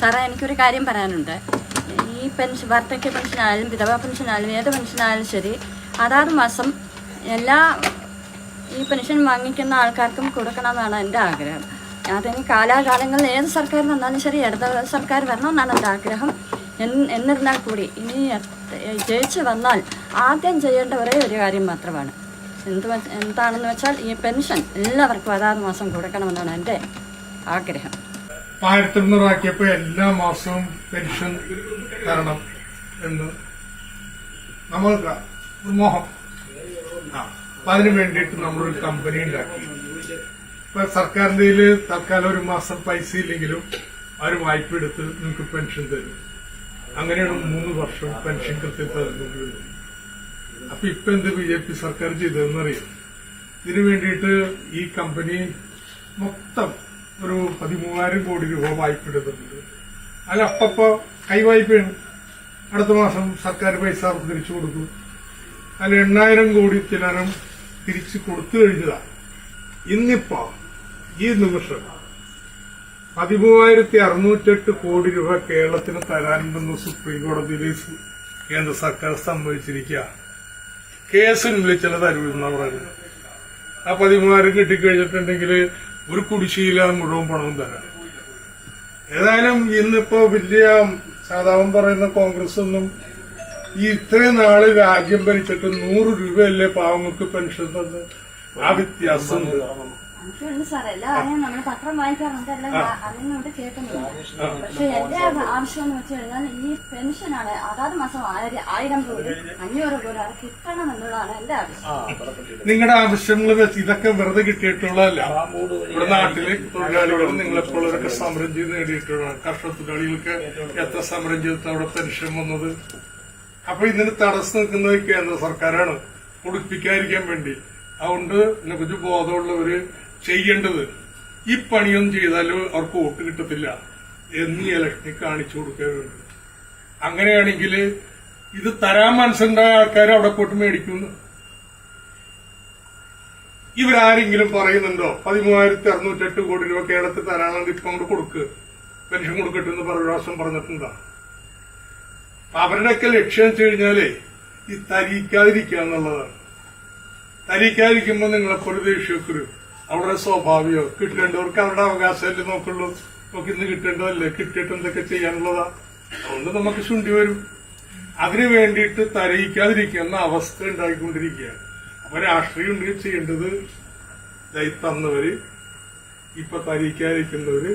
സാറേ, എനിക്കൊരു കാര്യം പറയാനുണ്ട്. ഈ പെൻഷൻ, വാർദ്ധക്യ പെൻഷനായാലും വിധവാ പെൻഷനായാലും ഏത് പെൻഷനായാലും ശരി, അതാത് മാസം എല്ലാ ഈ പെൻഷൻ വാങ്ങിക്കുന്ന ആൾക്കാർക്കും കൊടുക്കണമെന്നാണ് എൻ്റെ ആഗ്രഹം. അതിന് കാലാകാലങ്ങളിൽ ഏത് സർക്കാർ വന്നാലും ശരി, ഇടത് സർക്കാർ വരണമെന്നാണ് എൻ്റെ ആഗ്രഹം. എന്നിരുന്നാൽ കൂടി ഇനി ജയിച്ച് വന്നാൽ ആദ്യം ചെയ്യേണ്ട ഒരേ ഒരു കാര്യം മാത്രമാണ്. എന്താണെന്ന് വെച്ചാൽ ഈ പെൻഷൻ എല്ലാവർക്കും അതാത് മാസം കൊടുക്കണമെന്നാണ് എൻ്റെ ആഗ്രഹം. 1200 ആക്കിയപ്പോ എല്ലാ മാസവും പെൻഷൻ തരണം എന്ന് നമ്മൾക്ക് മോഹം. അപ്പൊ അതിനു വേണ്ടിയിട്ട് നമ്മളൊരു കമ്പനി ഉണ്ടാക്കി. ഇപ്പൊ സർക്കാരിന്റെ കയ്യില് തൽക്കാലം ഒരു മാസം പൈസ ഇല്ലെങ്കിലും അവർ വായ്പ എടുത്ത് നിങ്ങൾക്ക് പെൻഷൻ തരും. അങ്ങനെയാണ് 3 വർഷം പെൻഷൻ കൃത്യം തരുന്നുണ്ട്. അപ്പൊ ഇപ്പൊ എന്ത് BJP സർക്കാർ ചെയ്തതെന്നറിയാം. ഇതിനു വേണ്ടിയിട്ട് ഈ കമ്പനി മൊത്തം ഒരു 13,000 കോടി രൂപ വായ്പ എടുത്തിട്ടുണ്ട്. അല്ല, അപ്പപ്പോ കൈവായ്പയാണ്. അടുത്ത മാസം സർക്കാർ പൈസ അവർക്ക് തിരിച്ചു കൊടുക്കും. അതിൽ 8,000 കോടി ചിലരും തിരിച്ചു കൊടുത്തു കഴിഞ്ഞതാണ്. ഇന്നിപ്പോ ഈ നിമിഷം 13,608 കോടി രൂപ കേരളത്തിന് തരാനുണ്ടെന്ന് സുപ്രീം കോടതിയിൽ കേന്ദ്ര സർക്കാർ സമ്മതിച്ചിരിക്കുക. കേസിനുള്ളിൽ ചില തരൂരെന്നാ പറയുന്നത്. ആ 13,000 കിട്ടിക്കഴിഞ്ഞിട്ടുണ്ടെങ്കിൽ ഒരു കുടിശ്ശിയില മുഴുവൻ പണവും തരാം. ഏതായാലും ഇന്നിപ്പോ വലിയ സാധാരണ പറയുന്ന കോൺഗ്രസ് ഒന്നും ഈ ഇത്രയും നാള് രാജ്യം ഭരിച്ചിട്ട് 100 രൂപയല്ലേ പാവങ്ങൾക്ക് പെൻഷൻ തന്ന്. ആ വ്യത്യാസം സാറേ, എല്ലാവരെയും നമ്മൾ പത്രം വായിക്കാറുണ്ട്, എല്ലാം അറിയുന്നുണ്ട്, കേൾക്കുന്നുണ്ട്. പക്ഷെ എന്റെ ആവശ്യം എന്ന് വെച്ച് കഴിഞ്ഞാൽ ഈ പെൻഷനാണ് അതാത് മാസം 1000 കോടി 500 കോടി അത് കിട്ടണം എന്നുള്ളതാണ് എന്റെ ആവശ്യം. നിങ്ങളുടെ ആവശ്യങ്ങൾ വെച്ച് ഇതൊക്കെ വെറുതെ കിട്ടിയിട്ടുള്ളതല്ല. ഇവിടെ നാട്ടിലെ തൊഴിലാളികൾ നിങ്ങളെപ്പോഴൊക്കെ സമരം ചെയ്ത് നേടിയിട്ടുള്ളതാണ്. കർഷക തൊഴിലാളികൾക്ക് എത്ര സമരം ചെയ്തിട്ട് അവിടെ പെൻഷൻ വന്നത്. അപ്പൊ ഇതിന് തടസ്സം നിൽക്കുന്നത് കേന്ദ്ര സർക്കാരാണ്, കൊടുപ്പിക്കാതിരിക്കാൻ വേണ്ടി. അതുകൊണ്ട് ഇതിനെക്കുറിച്ച് ബോധമുള്ളവര് ചെയ്യേണ്ടത് ഈ പണിയൊന്നും ചെയ്താലും അവർക്ക് വോട്ട് കിട്ടത്തില്ല എന്ന് ഇലക്ഷനിൽ കാണിച്ചു കൊടുക്കാൻ വേണ്ടി. അങ്ങനെയാണെങ്കിൽ ഇത് തരാൻ മനസ്സുണ്ടായ ആൾക്കാർ അവിടെ പോയിട്ട് മേടിക്കുന്നു. ഇവരാരെങ്കിലും പറയുന്നുണ്ടോ 13,608 കോടി രൂപ കേരളത്തിൽ തരാനുണ്ട്, ഇപ്പൊ അങ്ങോട്ട് കൊടുക്ക്, പെൻഷൻ കൊടുക്കട്ടെ എന്ന് പ്രാവശ്യം പറഞ്ഞിട്ടുണ്ടോ? അവരുടെയൊക്കെ ലക്ഷ്യം വെച്ച് കഴിഞ്ഞാലേ ഈ തരിക്കാതിരിക്കുക എന്നുള്ളതാണ്. തരിക്കാതിരിക്കുമ്പോ നിങ്ങളെപ്പോലെ ദേഷ്യമൊക്കെ അവിടെ സ്വാഭാവികം. കിട്ടേണ്ടവർക്ക് അവരുടെ അവകാശമല്ലേ നോക്കുള്ളൂ. നമുക്ക് ഇന്ന് കിട്ടേണ്ടതല്ലേ, കിട്ടിയിട്ട് എന്തൊക്കെ ചെയ്യാനുള്ളതാ. അതുകൊണ്ട് നമുക്ക് ശുണ്ടി വരും. അതിനു വേണ്ടിയിട്ട് തരയിക്കാതിരിക്കുന്ന അവസ്ഥ ഉണ്ടായിക്കൊണ്ടിരിക്കുകയാണ്. അപ്പൊ രാഷ്ട്രീയം ഉണ്ടെങ്കിൽ ചെയ്യേണ്ടത് തന്നവര്, ഇപ്പൊ തരയിക്കാതിരിക്കുന്നവര്,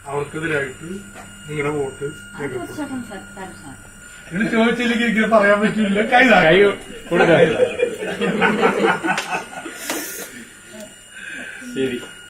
അവർക്കെതിരായിട്ട് നിങ്ങളുടെ വോട്ട് രേഖപ്പെടുത്തും. ഇങ്ങനെ ചോദിച്ചില്ലെങ്കിൽ എനിക്ക് പറയാൻ പറ്റില്ല. കൈ ശരി.